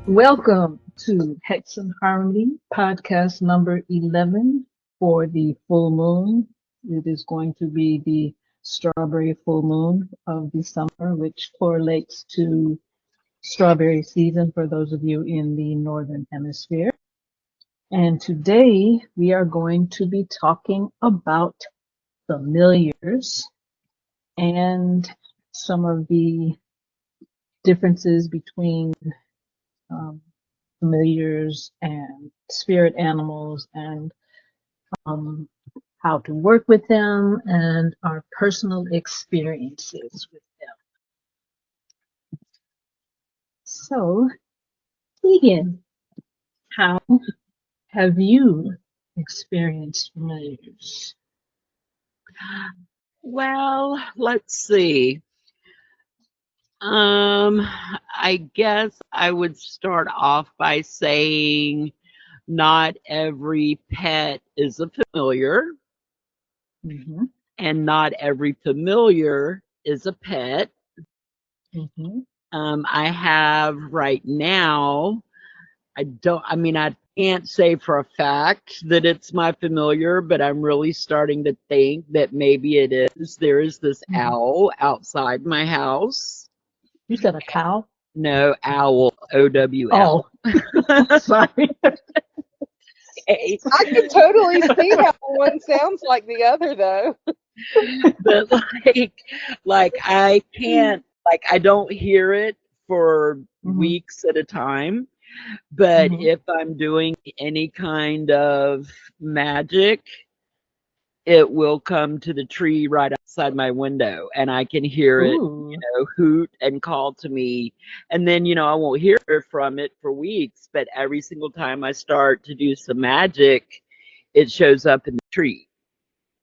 Welcome to Hex and Harmony, podcast number 11 for the full moon. It is going to be the strawberry full moon of the summer, which correlates to strawberry season for those of you in the Northern Hemisphere. And today we are going to be talking about familiars and some of the differences between familiars and spirit animals and how to work with them and our personal experiences with them. So, Tegan, how have you experienced familiars? Well, let's see. I guess I would start off by saying not every pet is a familiar, Mm-hmm. and not every familiar is a pet. Mm-hmm. I have right now, I can't say for a fact that it's my familiar, but I'm really starting to think that maybe it is. There is this owl outside my house. You said a cow? No, owl, O-W-L. Oh, sorry. I can totally see how one sounds like the other, though. But I can't, I don't hear it for weeks at a time. But if I'm doing any kind of magic, it will come to the tree right outside my window, and I can hear it, hoot and call to me. And then, I won't hear from it for weeks, but every single time I start to do some magic, it shows up in the tree.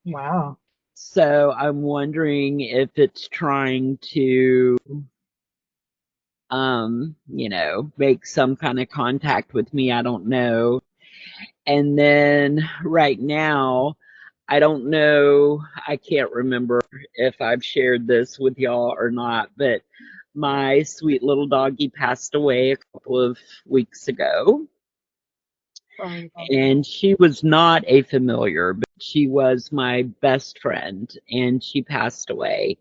Wow. So I'm wondering if it's trying to, make some kind of contact with me. I don't know. And then right now, I don't know, I can't remember if I've shared this with y'all or not, but my sweet little doggie passed away a couple of weeks ago. And she was not a familiar, but she was my best friend, and she passed away.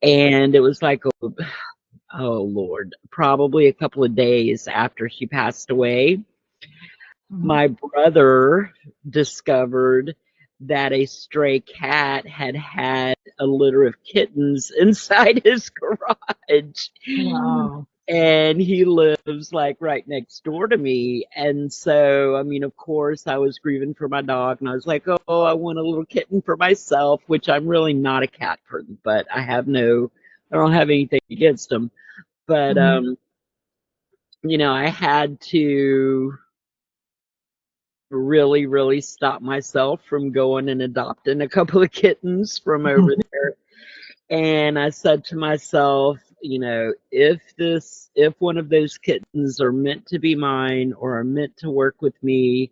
And it was like, oh Lord, probably a couple of days after she passed away, my brother discovered that a stray cat had had a litter of kittens inside his garage. Wow. And he lives right next door to me. And so, of course, I was grieving for my dog, and I was like, oh, I want a little kitten for myself, which I'm really not a cat person, but I don't have anything against them. But, I had to really, really stop myself from going and adopting a couple of kittens from over there. And I said to myself, if one of those kittens are meant to be mine or are meant to work with me,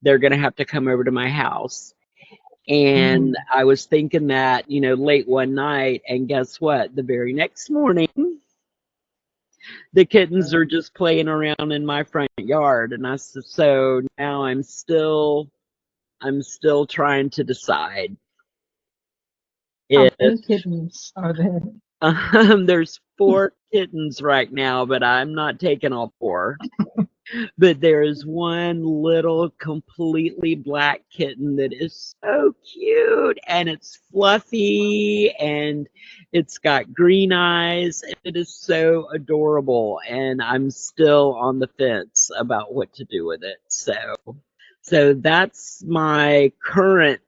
they're going to have to come over to my house. And I was thinking that, late one night, and guess what? The very next morning, the kittens are just playing around in my front yard. And I said, so now I'm still trying to decide. How many kittens are there? There's 4 kittens right now, but I'm not taking all 4. But there is one little completely black kitten that is so cute, and it's fluffy, and it's got green eyes, and it is so adorable. And I'm still on the fence about what to do with it. So that's my current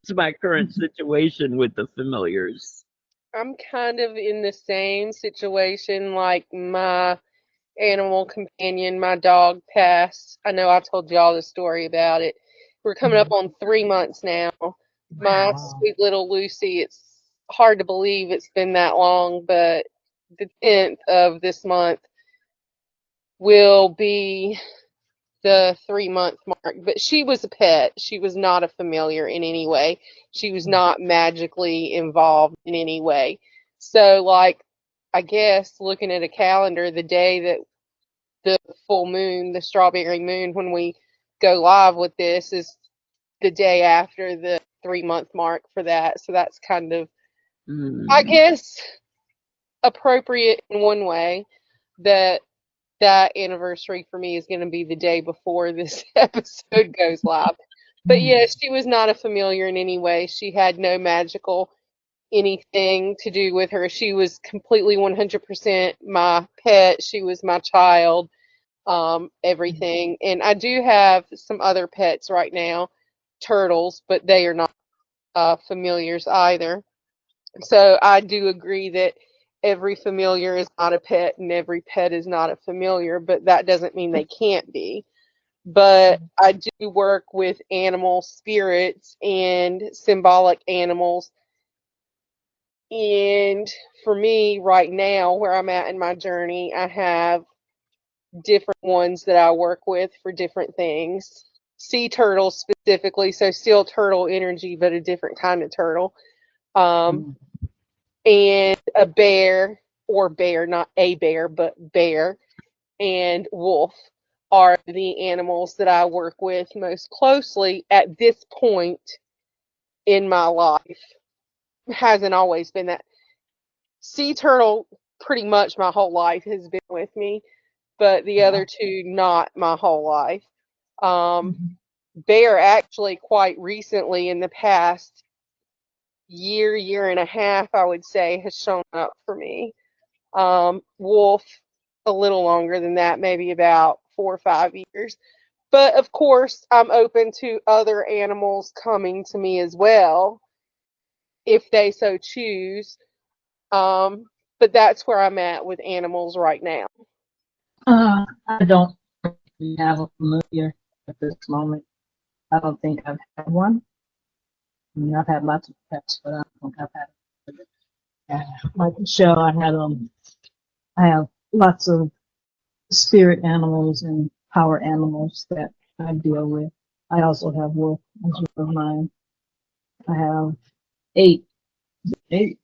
situation with the familiars. I'm kind of in the same situation, like my animal companion, my dog passed. I know I told y'all the story about it. We're coming up on 3 months now. My sweet little Lucy, it's hard to believe it's been that long, but the 10th of this month will be the 3-month mark, but she was a pet. She was not a familiar in any way. She was not magically involved in any way. So, like, I guess looking at a calendar, the day that the full moon, the strawberry moon, when we go live with this, is the day after the 3-month mark for that. So that's kind of, I guess, appropriate in one way that that anniversary for me is going to be the day before this episode goes live. But yes, she was not a familiar in any way. She had no magical anything to do with her. She was completely 100% my pet. She was my child, everything. And I do have some other pets right now, turtles, but they are not familiars either. So I do agree that every familiar is not a pet and every pet is not a familiar, but that doesn't mean they can't be. But I do work with animal spirits and symbolic animals. And for me, right now, where I'm at in my journey, I have different ones that I work with for different things. Sea turtles specifically, so still turtle energy, but a different kind of turtle. And a bear, or bear, not a bear, but bear, and wolf are the animals that I work with most closely at this point in my life. Hasn't always been that. Sea turtle, pretty much my whole life has been with me, but the other two, not my whole life. Bear, actually, quite recently in the past year and a half, I would say, has shown up for me. Wolf, a little longer than that, maybe about 4 or 5 years. But of course, I'm open to other animals coming to me as well, if they so choose. But that's where I'm at with animals right now. I don't really have a familiar at this moment. I don't think I've had one. I mean, I've had lots of pets, but I don't think I've had. Like Michelle, I have lots of spirit animals and power animals that I deal with. I also have wolf as one of mine. I have eight. I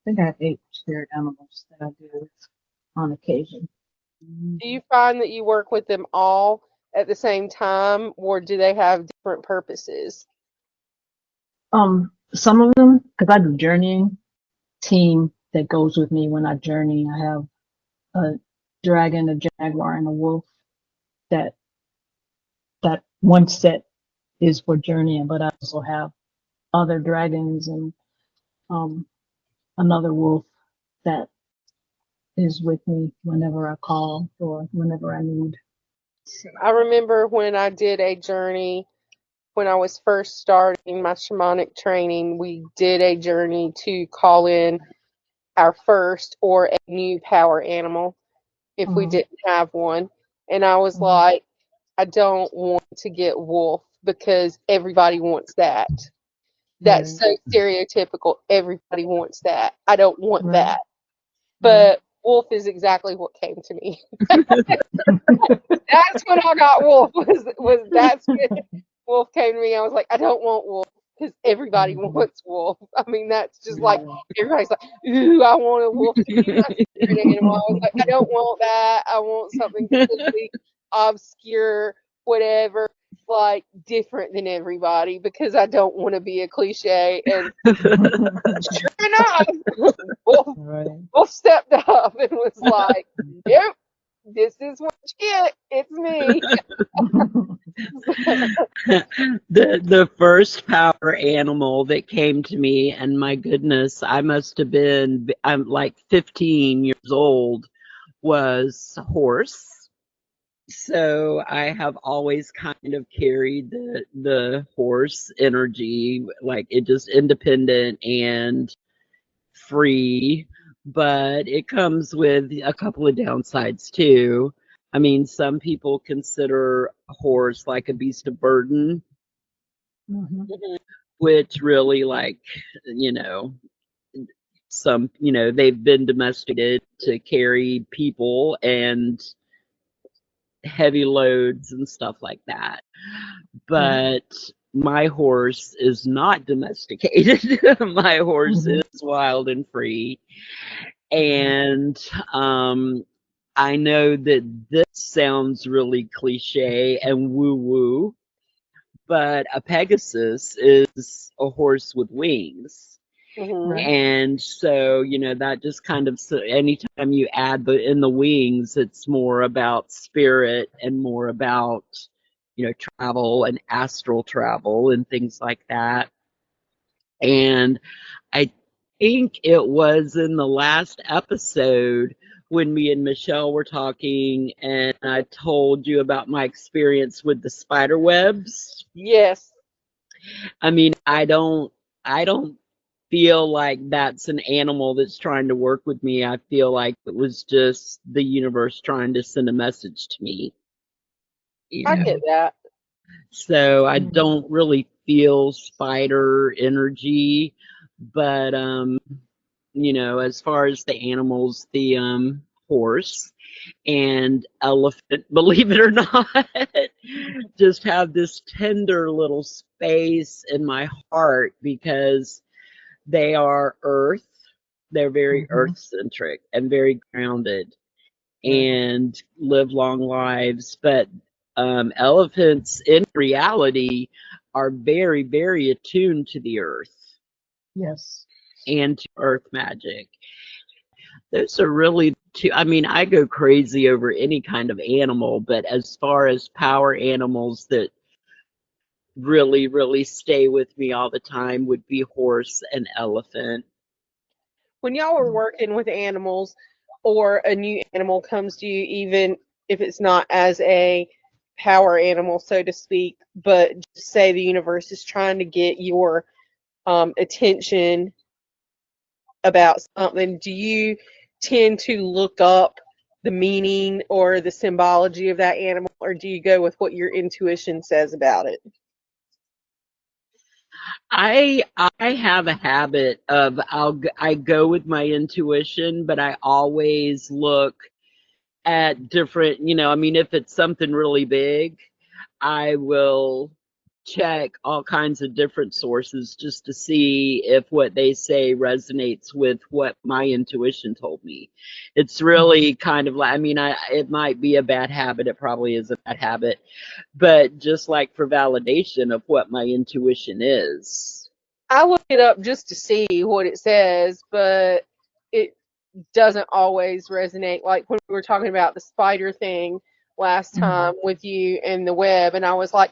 think I have 8 spirit animals that I deal with on occasion. Do you find that you work with them all at the same time, or do they have different purposes? Some of them, because I do journeying, team that goes with me when I journey. I have a dragon, a jaguar, and a wolf. That one set is for journeying, but I also have other dragons and another wolf that is with me whenever I call or whenever I need. I remember when I did a journey when I was first starting my shamanic training, we did a journey to call in our first or a new power animal if we didn't have one. And I was like, I don't want to get wolf because everybody wants that. That's so stereotypical. Everybody wants that. I don't want that. But wolf is exactly what came to me. That's when I got wolf. That's when wolf came to me. I was like, I don't want wolf because everybody wants wolf. I mean, that's just like everybody's like, ooh, I want a wolf to be my spirit animal. I was like, I don't want that. I want something completely obscure, whatever, like different than everybody because I don't want to be a cliche. And sure enough, wolf stepped up and was like, yep. This is what you get. It's me. The first power animal that came to me, and my goodness, I'm like 15 years old, was horse. So I have always kind of carried the horse energy, like it just independent and free, but it comes with a couple of downsides too. I mean, some people consider a horse like a beast of burden, which really, like, you know, they've been domesticated to carry people, and heavy loads and stuff like that. But my horse is not domesticated. My horse is wild and free. And I know that this sounds really cliche and woo-woo, but a Pegasus is a horse with wings. Mhm. And so, that just kind of, so anytime you add in the wings, it's more about spirit and more about, travel and astral travel and things like that. And I think it was in the last episode when me and Michelle were talking and I told you about my experience with the spider webs. Yes. I mean, I don't feel like that's an animal that's trying to work with me. I feel like it was just the universe trying to send a message to me. I get that. So I don't really feel spider energy, but as far as the animals, the horse and elephant, believe it or not, just have this tender little space in my heart because they are earth. They're very earth centric and very grounded and live long lives. But elephants in reality are very, very attuned to the earth. Yes. And to earth magic. Those are really two. I mean, I go crazy over any kind of animal, but as far as power animals that really, really stay with me all the time would be horse and elephant. When y'all are working with animals or a new animal comes to you, even if it's not as a power animal, so to speak, but just say the universe is trying to get your attention about something, do you tend to look up the meaning or the symbology of that animal, or do you go with what your intuition says about it? I have a habit of I go with my intuition, but I always look at different, I mean, if it's something really big, I will check all kinds of different sources just to see if what they say resonates with what my intuition told me. It's really kind of like, I mean, it might be a bad habit. It probably is a bad habit, but just like for validation of what my intuition is. I look it up just to see what it says, but it doesn't always resonate. Like when we were talking about the spider thing last time with you and the web, and I was like,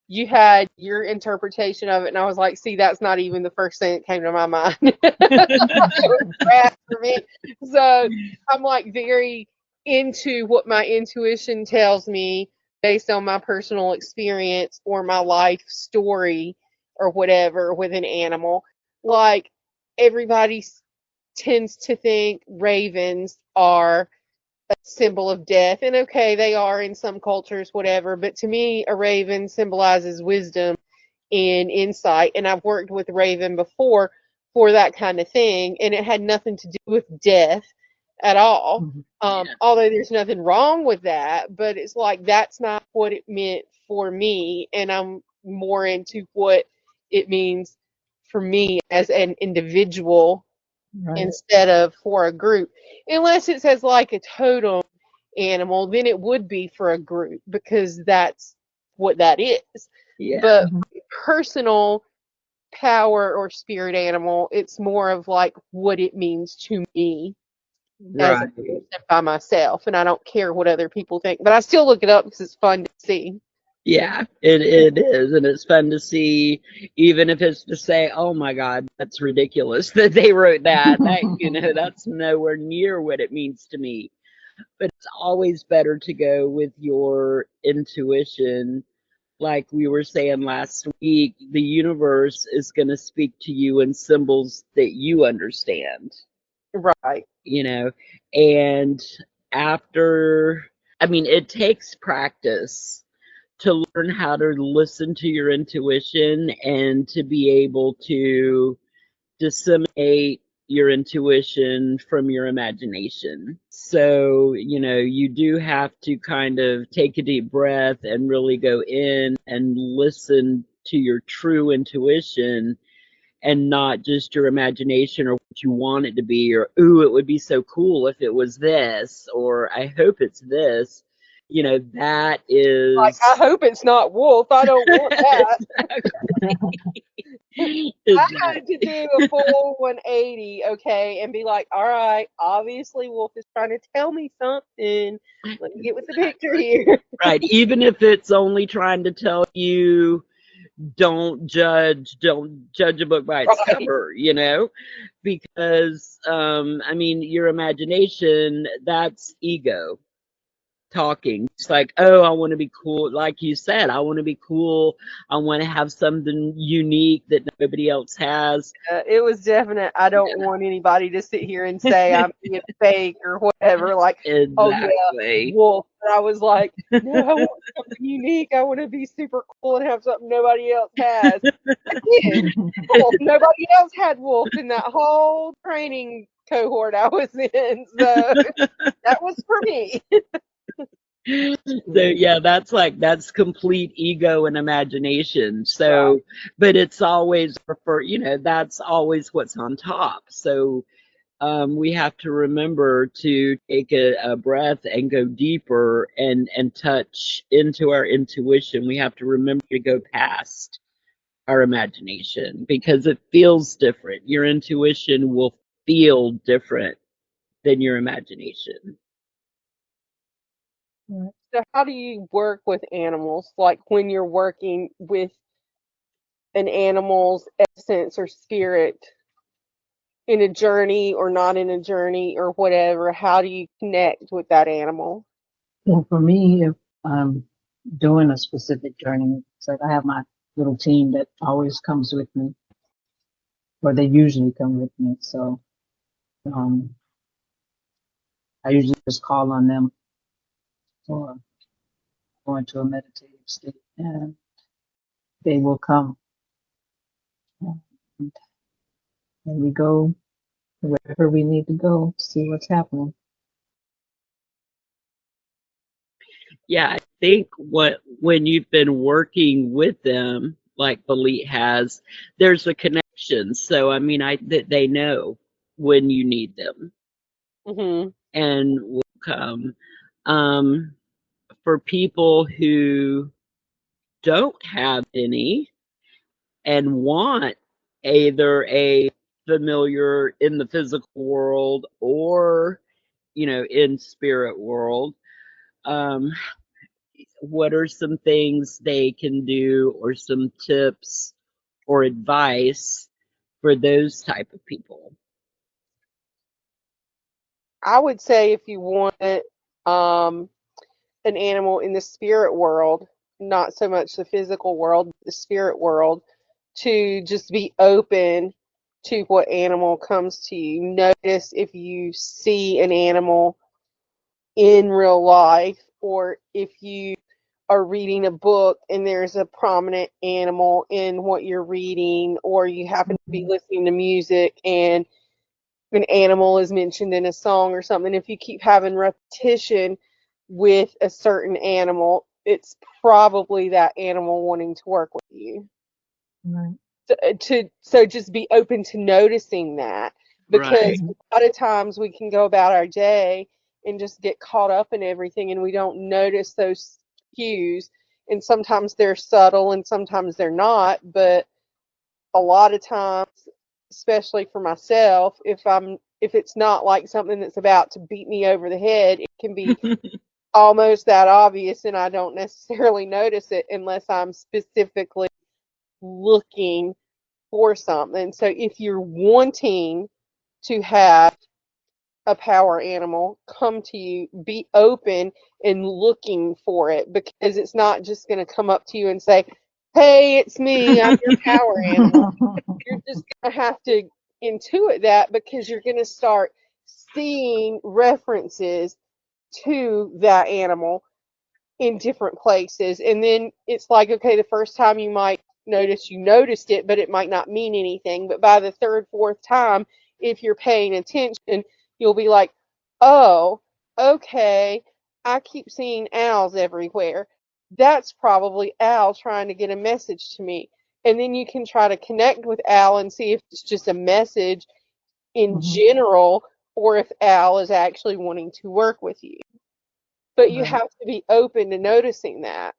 you had your interpretation of it, and I was like, see, that's not even the first thing that came to my mind. It was bad for me. So I'm like very into what my intuition tells me based on my personal experience or my life story or whatever with an animal. Like everybody tends to think ravens are a symbol of death. And okay, they are in some cultures, whatever. But to me, a raven symbolizes wisdom and insight. And I've worked with a raven before for that kind of thing. And it had nothing to do with death at all. Although there's nothing wrong with that. But it's like that's not what it meant for me. And I'm more into what it means for me as an individual instead of for a group. Unless it says like a totem animal, then it would be for a group because that's what that is. Yeah. But personal power or spirit animal, it's more of like what it means to me as a person by myself, and I don't care what other people think. But I still look it up because it's fun to see. Yeah, it is, and it's fun to see, even if it's to say, "Oh my God, that's ridiculous that they wrote that." That's nowhere near what it means to me. But it's always better to go with your intuition. Like we were saying last week, the universe is going to speak to you in symbols that you understand. Right. And I mean, it takes practice to learn how to listen to your intuition and to be able to disseminate your intuition from your imagination. So, you do have to kind of take a deep breath and really go in and listen to your true intuition and not just your imagination or what you want it to be, or, ooh, it would be so cool if it was this, or I hope it's this. That Like, is I hope it's not wolf. I don't want that. I had to do a full 180, okay, and be like, all right, obviously wolf is trying to tell me something. Let me get with the picture here. right. Even if it's only trying to tell you don't judge a book by its Right. cover, because I mean, your imagination, that's ego talking. It's like, oh, I want to be cool. Like you said, I want to be cool. I want to have something unique that nobody else has. It was definite. I don't want anybody to sit here and say I'm being fake or whatever. Like, oh yeah, Exactly. wolf. But I was like, no, I want something unique. I want to be super cool and have something nobody else has. I did. Wolf. Nobody else had wolf in that whole training cohort I was in. So that was for me. So yeah, that's complete ego and imagination. So, Right. but it's always that's always what's on top. So we have to remember to take a breath and go deeper and touch into our intuition. We have to remember to go past our imagination because it feels different. Your intuition will feel different than your imagination. So how do you work with animals? Like when you're working with an animal's essence or spirit in a journey or not in a journey or whatever, how do you connect with that animal? Well, for me, if I'm doing a specific journey, it's like I have my little team that always comes with me, or they usually come with me. So um, I usually just call on them or go into a meditative state, and they will come. And we go wherever we need to go to see what's happening. Yeah, I think when you've been working with them, like Balit has, there's a connection. So I mean, that they know when you need them Hmm. and will come. Um, for people who don't have any and want either a familiar in the physical world or in spirit world, um, what are some things they can do or some tips or advice for those type of people? I would say if you want um, an animal in the spirit world, not so much the physical world, but the spirit world, to just be open to what animal comes to you. Notice if you see an animal in real life, or if you are reading a book and there's a prominent animal in what you're reading, or you happen to be listening to music and an animal is mentioned in a song or something. If you keep having repetition with a certain animal, it's probably that animal wanting to work with you. Right. So just be open to noticing that, because Right. a lot of times we can go about our day and just get caught up in everything and we don't notice those cues, and sometimes they're subtle and sometimes they're not, but a lot of times, especially for myself, if it's not like something that's about to beat me over the head, it can be almost that obvious and I don't necessarily notice it unless I'm specifically looking for something. So if you're wanting to have a power animal come to you, be open and looking for it, because it's not just going to come up to you and say, hey, it's me, I'm your power animal. You're just going to have to intuit that, because you're going to start seeing references to that animal in different places. And then it's like, okay, the first time you might notice you noticed it, but it might not mean anything. But by the third, fourth time, if you're paying attention, you'll be like, oh, okay, I keep seeing owls everywhere. That's probably Al trying to get a message to me. And then you can try to connect with Al and see if it's just a message in general or if Al is actually wanting to work with you. But you Right. have to be open to noticing that.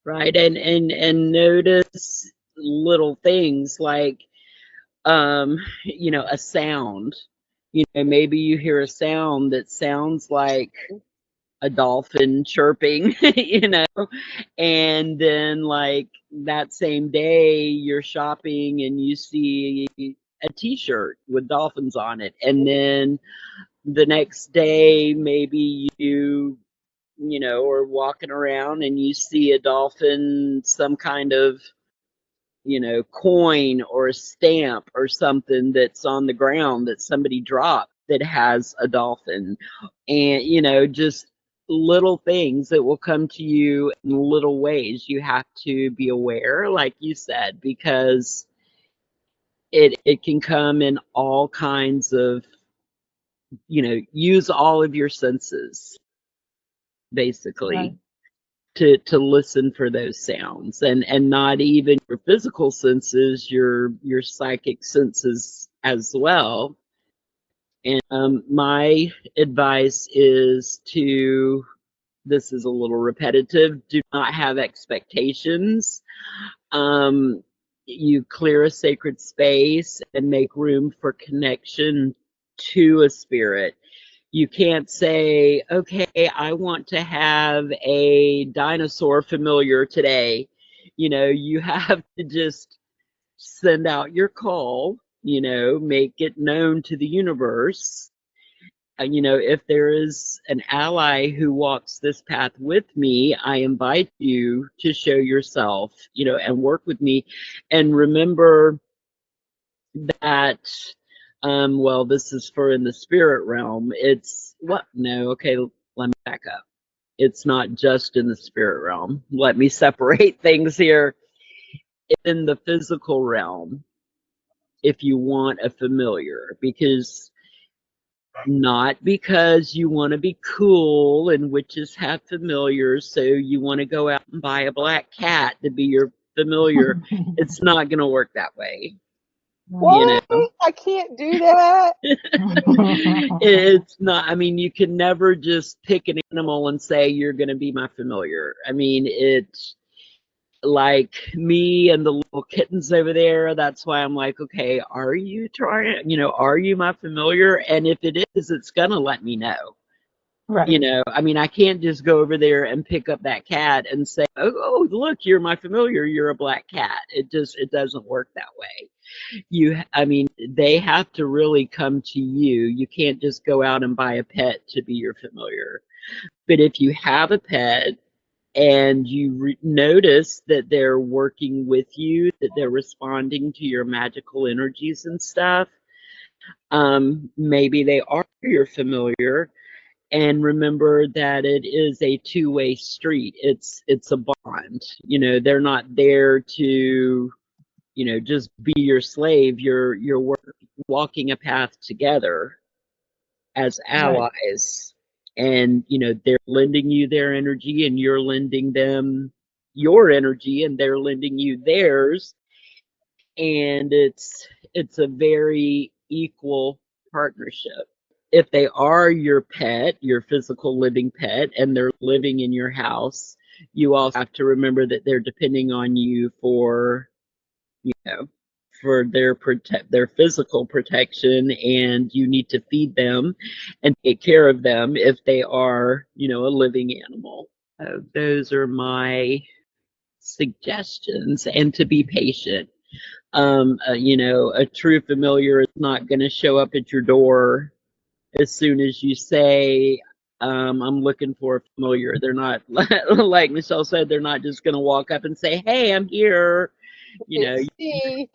Right. And notice little things like a sound. Maybe you hear a sound that sounds like a dolphin chirping, and then like that same day you're shopping and you see a t-shirt with dolphins on it, and then the next day maybe are walking around and you see a dolphin, some kind of coin or a stamp or something that's on the ground that somebody dropped that has a dolphin. And just little things that will come to you in little ways. You have to be aware, like you said, because it can come in all kinds of, use all of your senses basically. Right. To listen for those sounds, and not even your physical senses, your psychic senses as well. And my advice is this is a little repetitive, do not have expectations. You clear a sacred space and make room for connection to a spirit. You can't say, okay, I want to have a dinosaur familiar today. You have to just send out your call, make it known to the universe. If there is an ally who walks this path with me, I invite you to show yourself, and work with me. And remember that, well, this is for in the spirit realm. It's what? No, okay, let me back up. It's not just in the spirit realm. Let me separate things here. In the physical realm, if you want a familiar, not because you want to be cool and witches have familiars, so you want to go out and buy a black cat to be your familiar. It's not going to work that way. What? I can't do that. It's not, I mean, you can never just pick an animal and say you're going to be my familiar. I mean, it's like me and the little kittens over there. That's why I'm like, okay, are you trying, are you my familiar? And if it is, it's going to let me know. Right. I mean, I can't just go over there and pick up that cat and say, oh, look, you're my familiar, you're a black cat. It doesn't work that way. I mean, they have to really come to you. You can't just go out and buy a pet to be your familiar. But if you have a pet and you notice that they're working with you, that they're responding to your magical energies and stuff, maybe they are your familiar. And remember that it is a two-way street. It's a bond. They're not there to just be your slave. You're walking a path together as Right. allies, and they're lending you their energy and you're lending them your energy and they're lending you theirs, and it's a very equal partnership. If they are your pet, your physical living pet, and they're living in your house, you also have to remember that they're depending on you for you know, for their physical protection, and you need to feed them and take care of them if they are, a living animal. Those are my suggestions, and to be patient. A true familiar is not going to show up at your door as soon as you say, I'm looking for a familiar. They're not, like Michelle said, they're not just going to walk up and say, hey, I'm here. It's me.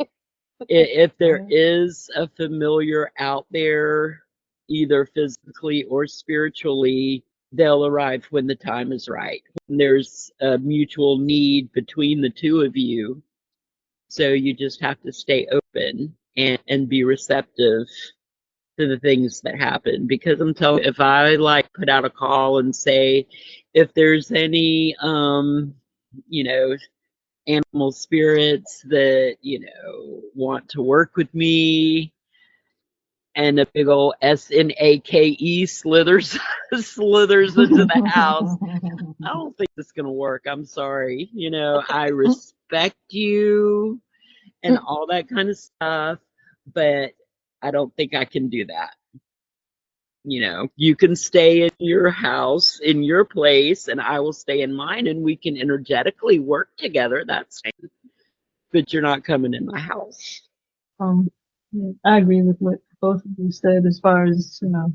If there is a familiar out there, either physically or spiritually, they'll arrive when the time is right. When there's a mutual need between the two of you. So you just have to stay open and be receptive to the things that happen. Because I'm telling you, if I like put out a call and say, if there's any, you know, animal spirits that, you know, want to work with me, and a big old SNAKE slithers slithers into the house, I don't think it's gonna work. I'm sorry. You know, I respect you and all that kind of stuff, but I don't think I can do that. You know, you can stay in your house, in your place, and I will stay in mine, and we can energetically work together. That's fine. But you're not coming in my house. Yeah, I agree with what both of you said as far as, you know,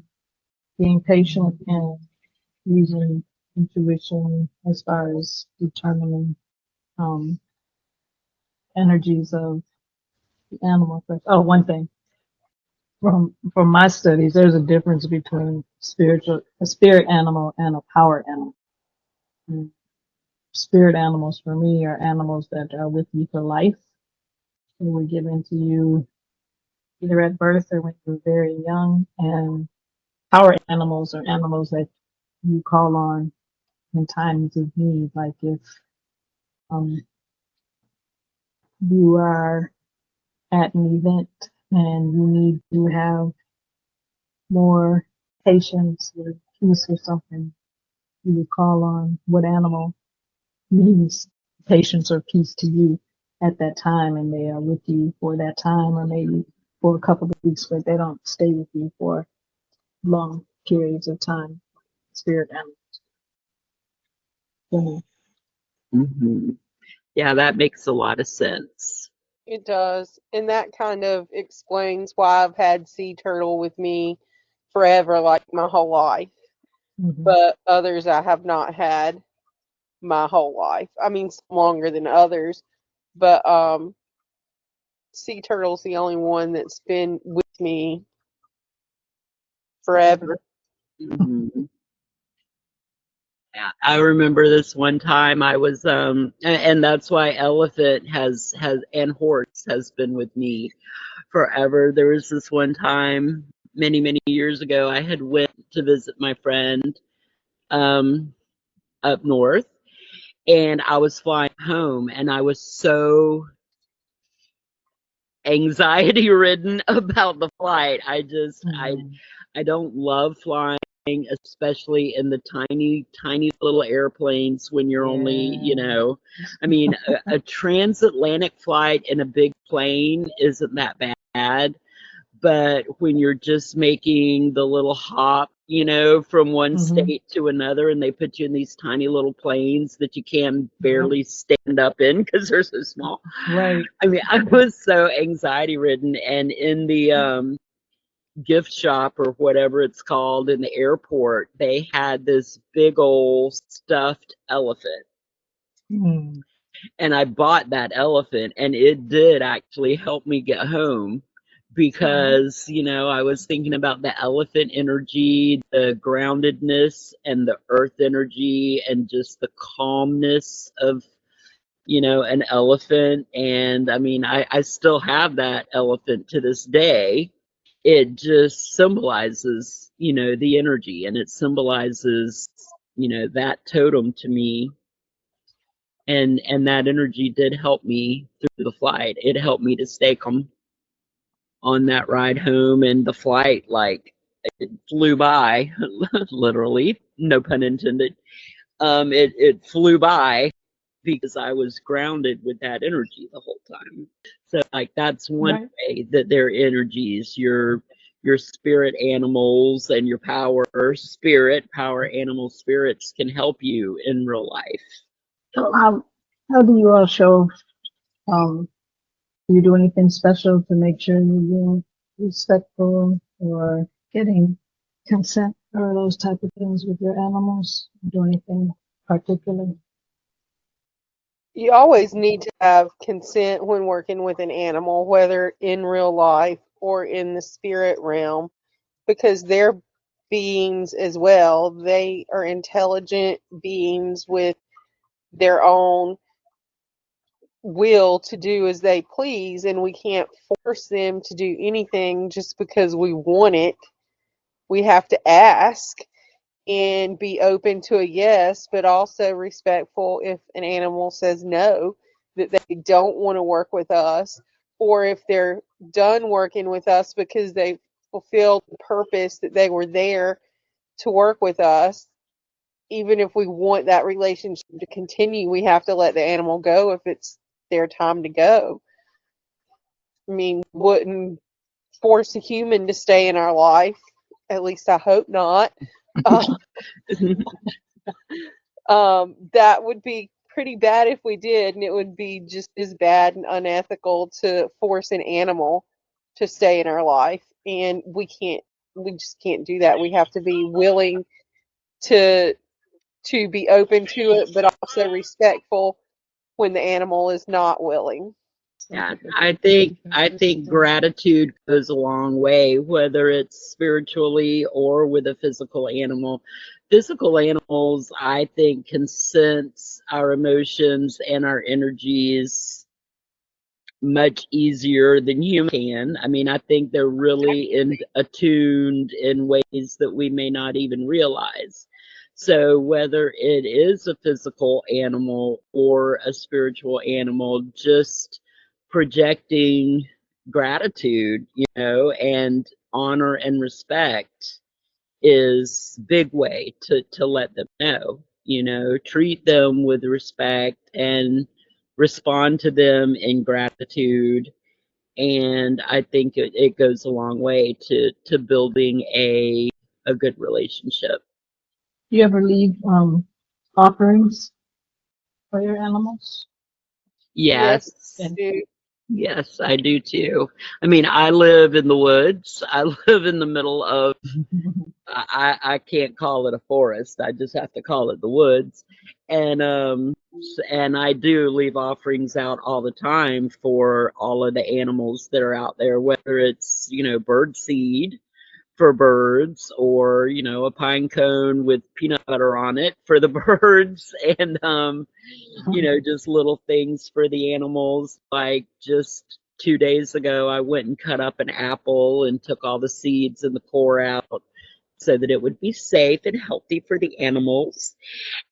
being patient and using intuition as far as determining um, energies of the animal. Oh, one thing from my studies, there's a difference between a spirit animal and a power animal. And spirit animals for me are animals that are with you for life. They were given to you either at birth or when you were very young. And power animals are animals that you call on in times of need. Like if um, you are at an event and you need to have more patience or peace or something, you would call on what animal means patience or peace to you at that time, and they are with you for that time or maybe for a couple of weeks, but they don't stay with you for long periods of time. Spirit animals. Hmm. Yeah, that makes a lot of sense. It does. And that kind of explains why I've had sea turtle with me forever, like my whole life. Mm-hmm. But others I have not had my whole life. I mean, some longer than others. But sea turtle's the only one that's been with me forever. Mhm. Yeah, I remember this one time I was and that's why elephant has and horse has been with me forever. There was this one time many years ago I had went to visit my friend um up north, and I was flying home, and I was so anxiety ridden about the flight. I don't love flying, especially in the tiny little airplanes when you're only, you know, I mean, a transatlantic flight in a big plane isn't that bad, but when you're just making the little hop, you know, from one state to another, and they put you in these tiny little planes that you can barely stand up in because they're so small. Right. I mean, I was so anxiety ridden, and in the gift shop or whatever it's called in the airport, they had this big old stuffed elephant. Mm. And I bought that elephant, and it did actually help me get home because, you know, I was thinking about the elephant energy, the groundedness, and the earth energy, and just the calmness of, you know, an elephant. And I mean, I still have that elephant to this day. It just symbolizes, you know, the energy, and it symbolizes, you know, that totem to me. And that energy did help me through the flight. It helped me to stay calm on that ride home, and the flight, like, it flew by, literally, no pun intended. It flew by because I was grounded with that energy the whole time. So like that's one way that their energies, your spirit animals and your power animal spirits can help you in real life. So how do you all show, um, do you do anything special to make sure you're being respectful or getting consent or those type of things with your animals? Do anything particular? You always need to have consent when working with an animal, whether in real life or in the spirit realm, because they're beings as well. They are intelligent beings with their own will to do as they please, and we can't force them to do anything just because we want it. We have to ask and be open to a yes, but also respectful if an animal says no, that they don't want to work with us, or if they're done working with us because they fulfilled the purpose that they were there to work with us. Even if we want that relationship to continue, we have to let the animal go if it's their time to go. I mean, wouldn't force a human to stay in our life. At least I hope not. That would be pretty bad if we did, and it would be just as bad and unethical to force an animal to stay in our life. And we just can't do that. We have to be willing to be open to it, but also respectful when the animal is not willing. Yeah, I think gratitude goes a long way, whether it's spiritually or with a physical animal. Physical animals, I think, can sense our emotions and our energies much easier than humans can. I mean, I think they're really attuned in ways that we may not even realize. So whether it is a physical animal or a spiritual animal, just projecting gratitude, and honor and respect is big way to let them know, treat them with respect and respond to them in gratitude. And I think it goes a long way to building a good relationship. You ever leave offerings for your animals? Yes, Yes. And dude. Yes, I do too. I mean, I live in the woods. I live in the middle of, I can't call it a forest. I just have to call it the woods. And I do leave offerings out all the time for all of the animals that are out there, whether it's, bird seed for birds, or, a pine cone with peanut butter on it for the birds, and just little things for the animals. Like just 2 days ago, I went and cut up an apple and took all the seeds and the core out so that it would be safe and healthy for the animals,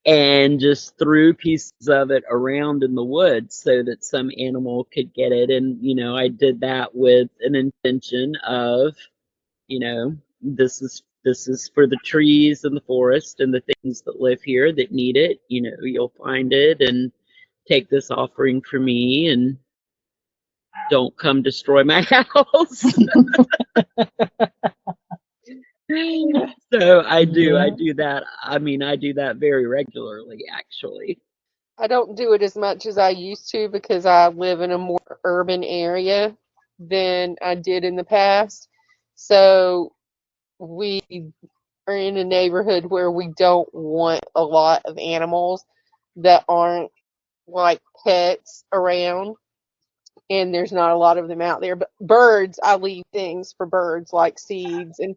and just threw pieces of it around in the woods so that some animal could get it. And, I did that with an intention of, this is for the trees and the forest and the things that live here that need it. You'll find it, and take this offering for me, and don't come destroy my house. So I do that. I mean, I do that very regularly, actually. I don't do it as much as I used to because I live in a more urban area than I did in the past. So we are in a neighborhood where we don't want a lot of animals that aren't like pets around, and there's not a lot of them out there. But birds, I leave things for birds like seeds and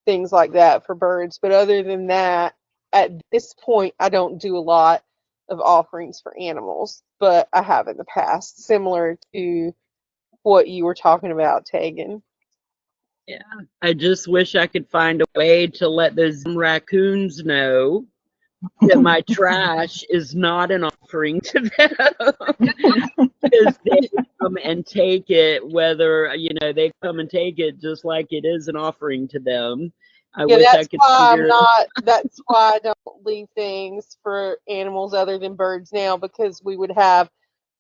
things like that for birds. But other than that, at this point, I don't do a lot of offerings for animals, but I have in the past, similar to what you were talking about, Tegan. Yeah. I just wish I could find a way to let those raccoons know that my trash is not an offering to them. Because they come and take it, whether, they come and take it just like it is an offering to them. I Yeah, wish I could figure. that's why I don't leave things for animals other than birds now, because we would have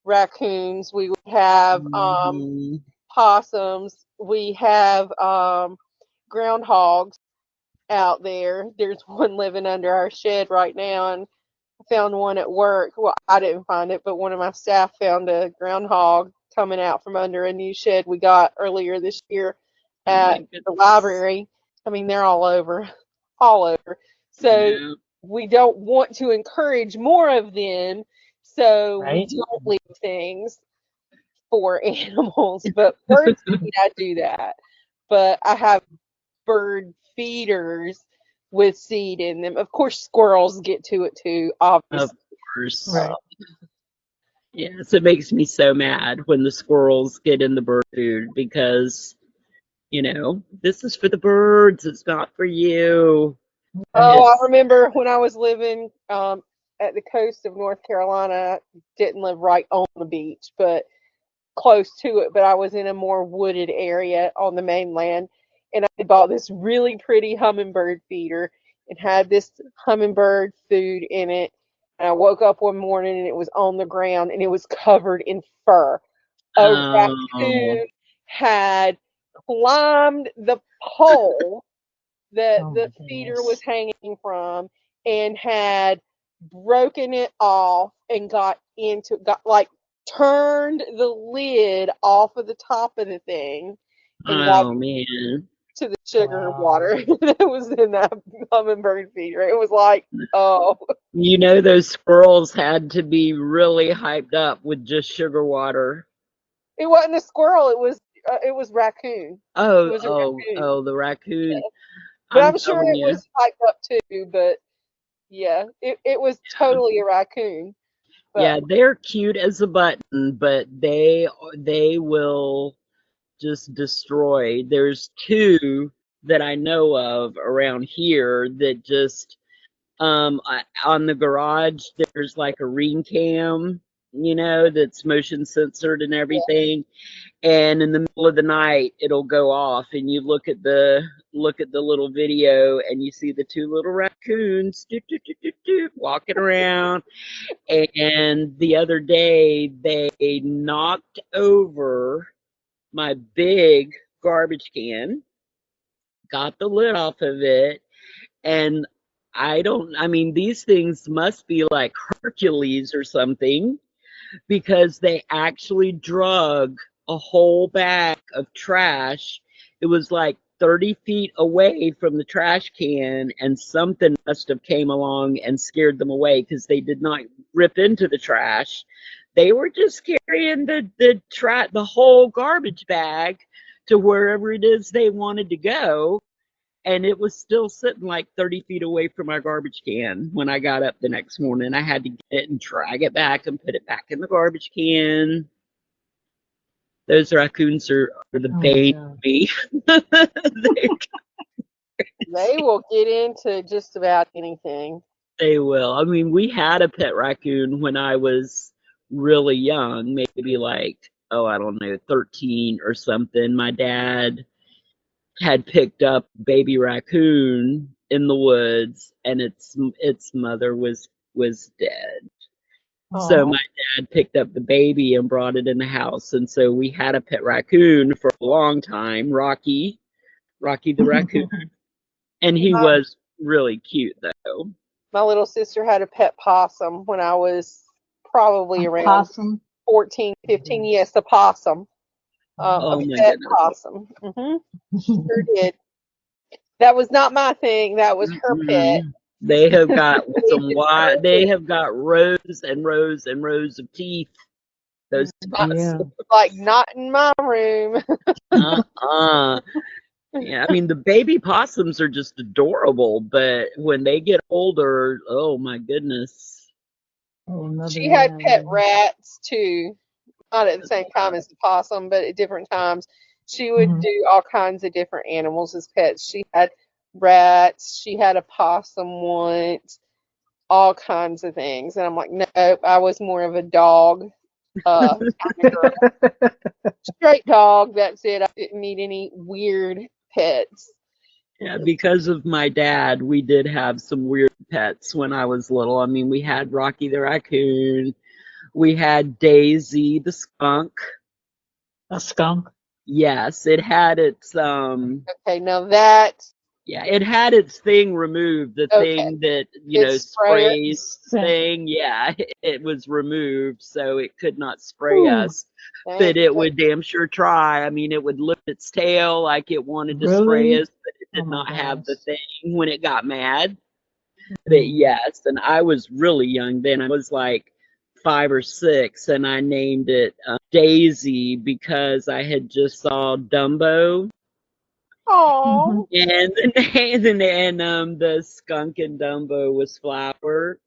raccoons, we would have Mhm. possums, we have groundhogs out there. There's one living under our shed right now, and I found one at work. Well, I didn't find it, but one of my staff found a groundhog coming out from under a new shed we got earlier this year Oh my at the goodness. library. I mean, they're all over, all over. So Yeah. we don't want to encourage more of them, so we right? don't leave things for animals. But bird seed, I do that. But I have bird feeders with seed in them. Of course, squirrels get to it too, Of obviously. course. Right. Yes, it makes me so mad when the squirrels get in the bird food because, this is for the birds, it's not for you. Oh, I It's remember when I was living at the coast of North Carolina. Didn't live right on the beach, but close to it. But I was in a more wooded area on the mainland, and I bought this really pretty hummingbird feeder and had this hummingbird food in it. And I woke up one morning and it was on the ground and it was covered in fur. A oh, raccoon had climbed the pole that Oh the my feeder was goodness. hanging from and had broken it off and got like turned the lid off of the top of the thing and walked oh man. to the sugar Wow. water that was in that hummingbird feeder. It was like, oh, Those squirrels had to be really hyped up with just sugar water. it wasn't a squirrel. It was raccoon. It Oh, was a oh, raccoon. oh, the raccoon. But I'm I'm sure telling it you. was hyped up too. But yeah, it was totally a raccoon. But Yeah, they're cute as a button, but they will just destroy. There's two that I know of around here that just on the garage there's like a ring cam, that's motion censored and everything. And in the middle of the night it'll go off and you look at the little video and you see the two little raccoons doot, doot, doot, doot, doot, walking around. And the other day they knocked over my big garbage can, got the lid off of it, and I mean, these things must be like Hercules or something because they actually drug a whole bag of trash. It was like 30 feet away from the trash can, and something must have came along and scared them away because they did not rip into the trash. They were just carrying the whole garbage bag to wherever it is they wanted to go, and it was still sitting like 30 feet away from my garbage can. When I got up the next morning, I had to get it and drag it back and put it back in the garbage can. Those raccoons are the Oh my bane of God. me. they will get into just about anything. They will. I mean, we had a pet raccoon when I was really young, maybe like, oh, I don't know, 13 or something. My dad had picked up baby raccoon in the woods, and its mother was dead. So Oh, my dad picked up the baby and brought it in the house, and so we had a pet raccoon for a long time, Rocky the raccoon, and he my, was really cute though. my little sister had a pet possum when I was probably A around possum. 14, Oh 15. goodness. Yes, a possum, a Oh my pet goodness. possum. Sure did. That was not my thing. That was her pet. Mm-mm. They have got She some wide. deserved They it. have got rows and rows and rows of teeth. Those spots. Yeah. Like not in my room. Uh-uh. Yeah, I mean the baby possums are just adorable, but when they get older, oh my goodness. Oh, another She had pet reality. rats too. Not at the same time as the possum, but at different times. She would Hmm. do all kinds of different animals as pets. She had rats. She had a possum once. All kinds of things. And I'm like, nope, I was more of a dog kind of girl. Straight dog. That's it. I didn't need any weird pets. Yeah, because of my dad, we did have some weird pets when I was little. I mean, we had Rocky the raccoon, we had Daisy the skunk. A skunk. Yes, it had its Okay, now that, yeah, it had its thing removed, the okay, thing that, it's sprayer. sprays Scent. thing. Yeah, it was removed, so it could not spray Ooh, us, but Thank it you. would damn sure try. I mean, it would lift its tail like it wanted to spray really? us, but it Oh did my not have gosh. the thing when it got mad. But Mm. yes, and I was really young then. I was like 5 or 6, and I named it Daisy because I had just saw Dumbo, Hmm. Oh, and the skunk in Dumbo was Flower.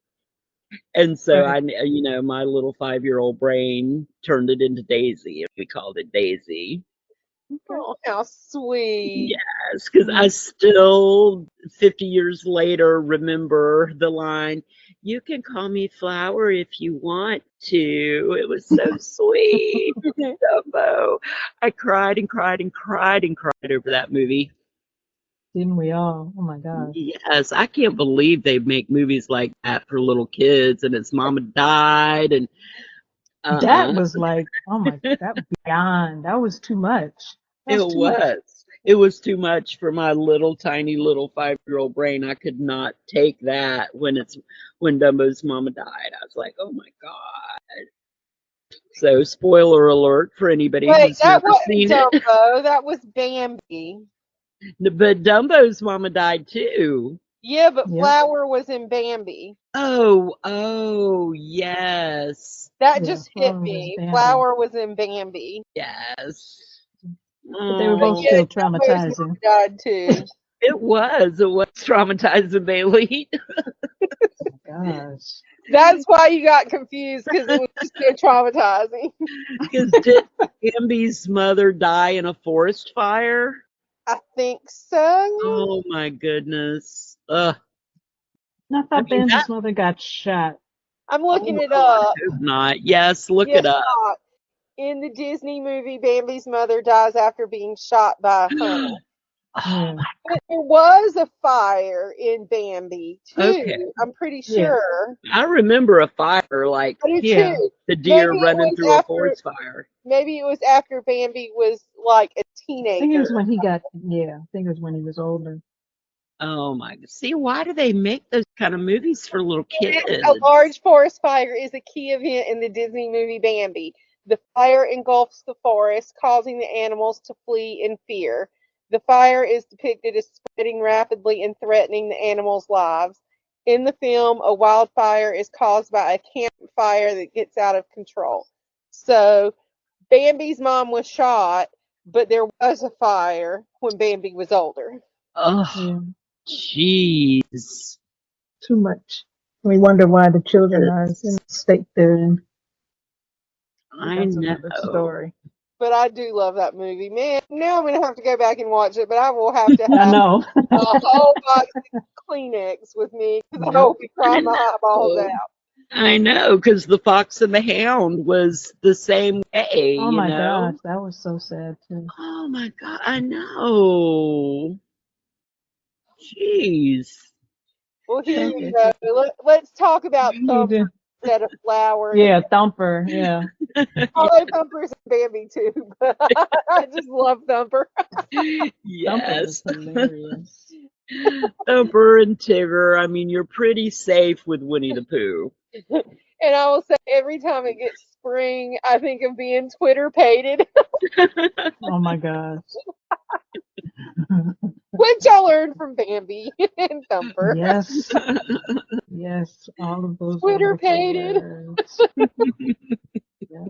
And so Right. my little 5-year-old brain turned it into Daisy. We called it Daisy. Okay. Oh, how sweet. Yes, because I still, 50 years later, remember the line, "You can call me Flower if you want to." It was so sweet, Dumbo. I cried and cried and cried and cried over that movie. Didn't we all? Oh my gosh. Yes, I can't believe they make movies like that for little kids, and his mama died, and That uh-uh. was like, oh my, that beyond. That was too much. That It was too much. was. It was too much for my little tiny little 5-year-old brain. I could not take that when Dumbo's mama died. I was like, oh my God. So spoiler alert for anybody Wait, who's that never wasn't seen it. Dumbo. That was Bambi. But Dumbo's mama died too. Yeah, but Yep. Flower was in Bambi. Oh, yes. That Yeah. just hit Flower was me. Bambi. Flower was in Bambi. Yes. But they were But both Oh, yeah, still Dumbo's mom traumatizing. died too. it was. It was traumatizing, Bailey. Gosh. That's why you got confused, because it was just so traumatizing. Because did Bambi's mother die in a forest fire? I think so. Oh my goodness. Ugh. And I I thought mean that. Bambi's mother got shot. I'm Oh, looking it I up. hope not. Yes, look it Yes, up. not. In the Disney movie, Bambi's mother dies after being shot by a hunter. Oh Yeah. my. But there was a fire in Bambi Okay. too. I'm pretty Yeah. sure. I remember a fire like I do Yeah. too. the Maybe deer it running was through a after. forest fire. Maybe it was after Bambi was like a I think it teenager. was when he got, yeah, I think it was when he was older. Oh my. See, why do they make those kind of movies for little kids? A large forest fire is a key event in the Disney movie Bambi. The fire engulfs the forest, causing the animals to flee in fear. The fire is depicted as spreading rapidly and threatening the animals' lives. In the film, a wildfire is caused by a campfire that gets out of control. So, Bambi's mom was shot, but there was a fire when Bambi was older. Oh, Yeah. jeez. Too much. We wonder why the children are in the state they're in. But I that's another know. story. But I do love that movie. Man, now I'm going to have to go back and watch it, but I will have to I have know. a whole box of Kleenex with me because I Yep. will be crying my eyeballs Oh, out. I know, because the Fox and the Hound was the same way, Oh my gosh, that was so sad too. Oh my God, I know. Jeez. Well, here you Okay. go. Let's talk about We need Thumper to, instead of Flower. yeah, Thumper. Yeah. Although Thumper's in Bambi too, but I just love Thumper. Thumper was Yes. hilarious. Thumper and Tigger. I mean, you're pretty safe with Winnie the Pooh. And I will say every time it gets spring, I think of being Twitter pated, Oh my gosh. which I learned from Bambi and Thumper. Yes. Yes. All of those Twitter wonderful pated. words. Yeah.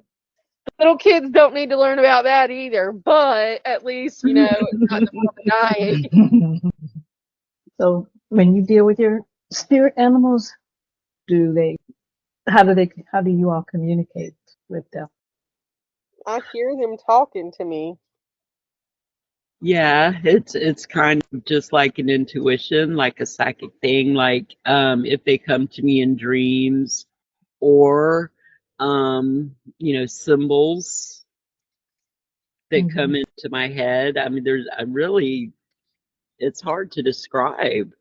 Little kids don't need to learn about that either, but at least, it's not the Illuminati. So when you deal with your spirit animals, do they, how do you all communicate with them? I hear them talking to me. Yeah, it's kind of just like an intuition, like a psychic thing. Like if they come to me in dreams or symbols that Hmm. come into my head. I mean, it's hard to describe.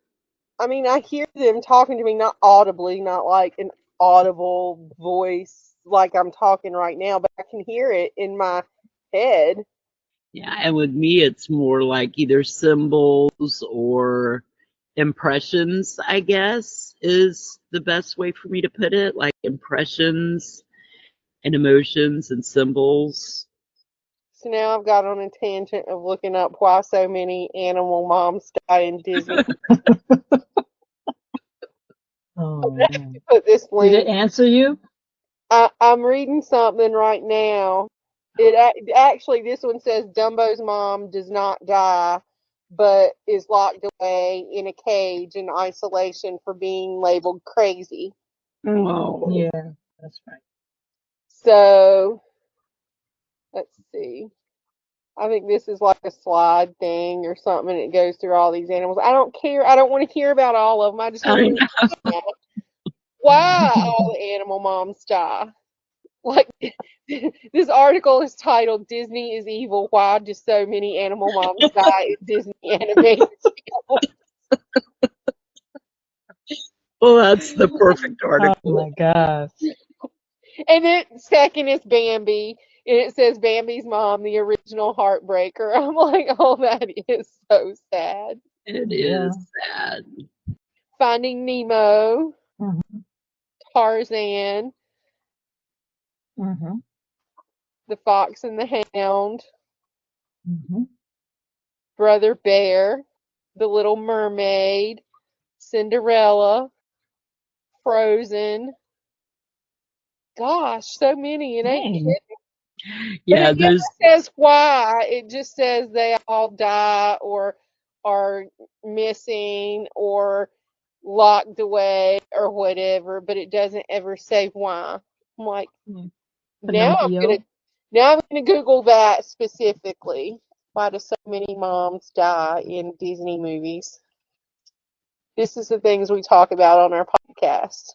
I mean, I hear them talking to me, not audibly, not like an audible voice like I'm talking right now, but I can hear it in my head. Yeah, and with me, it's more like either symbols or impressions, I guess, is the best way for me to put it. Like impressions and emotions and symbols. So now I've got on a tangent of looking up why so many animal moms die in Disney. Oh man. Put this Did it link. answer you? I'm reading something right now. Actually, this one says Dumbo's mom does not die, but is locked away in a cage in isolation for being labeled crazy. Oh. Yeah, that's right. So let's see. I think this is like a slide thing or something, and it goes through all these animals. I don't care. I don't want to hear about all of them. I just want I to know. know why all the animal moms die. Like this article is titled "Disney is Evil. Why do so many animal moms die in Disney animated films?" Well, that's the perfect Oh article. my gosh. And then second is Bambi, and it says Bambi's mom, the original heartbreaker. I'm like, oh, that is so sad. It Yeah. is sad. Finding Nemo, Mm-hmm. Tarzan, Mm-hmm. The Fox and the Hound, Mm-hmm. Brother Bear, The Little Mermaid, Cinderella, Frozen. Gosh, so many. It ain't Dang. But Yeah, it never there's says why. It just says they all die or are missing or locked away or whatever, but it doesn't ever say why. I'm like, now I'm Pinocchio. gonna now I'm gonna Google that specifically. Why do so many moms die in Disney movies? This is the things we talk about on our podcast.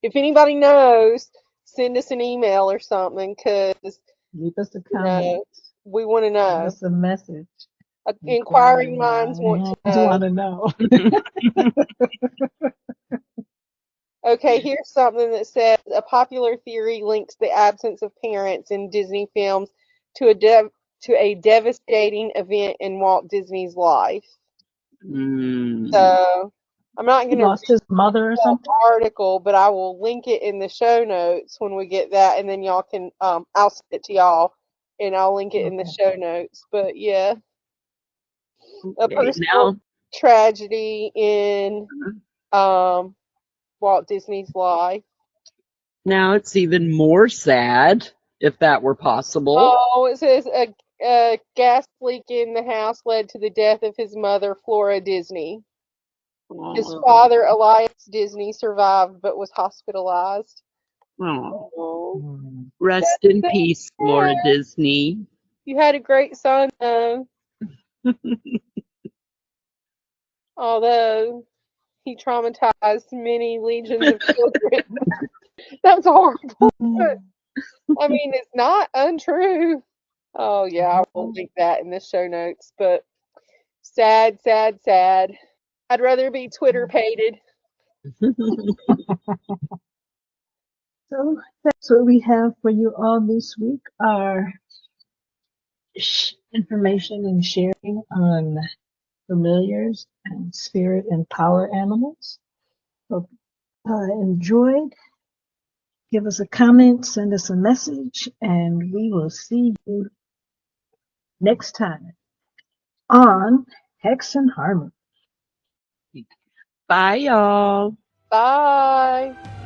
If anybody knows, send us an email or something, because Leave us a comment. we want to Give know. us a message. Inquiring minds want to know. want to know. Okay, here's something that says a popular theory links the absence of parents in Disney films to a devastating event in Walt Disney's life. So I'm not He going to read lost his mother or the something. article, but I will link it in the show notes when we get that, and then y'all can I'll send it to y'all, and I'll link it in the Okay. show notes. But yeah, a okay, personal tragedy in Walt Disney's life. now it's even more sad, if that were possible. Oh, it says a gas leak in the house led to the death of his mother, Flora Disney. His father, Elias Disney, survived but was hospitalized. Oh, Oh, Mm. rest that's in so peace, Flora sad. Disney. You had a great son, though, although he traumatized many legions of children. That's horrible. But, I mean, it's not untrue. Oh, yeah, I will link that in the show notes. But sad, sad, sad. I'd rather be Twitter pated. So that's what we have for you all this week. Our information and sharing on familiars and spirit and power animals. Hope enjoyed. Give us a comment, send us a message, and we will see you next time on Hex and Harmony. Bye, y'all. Bye.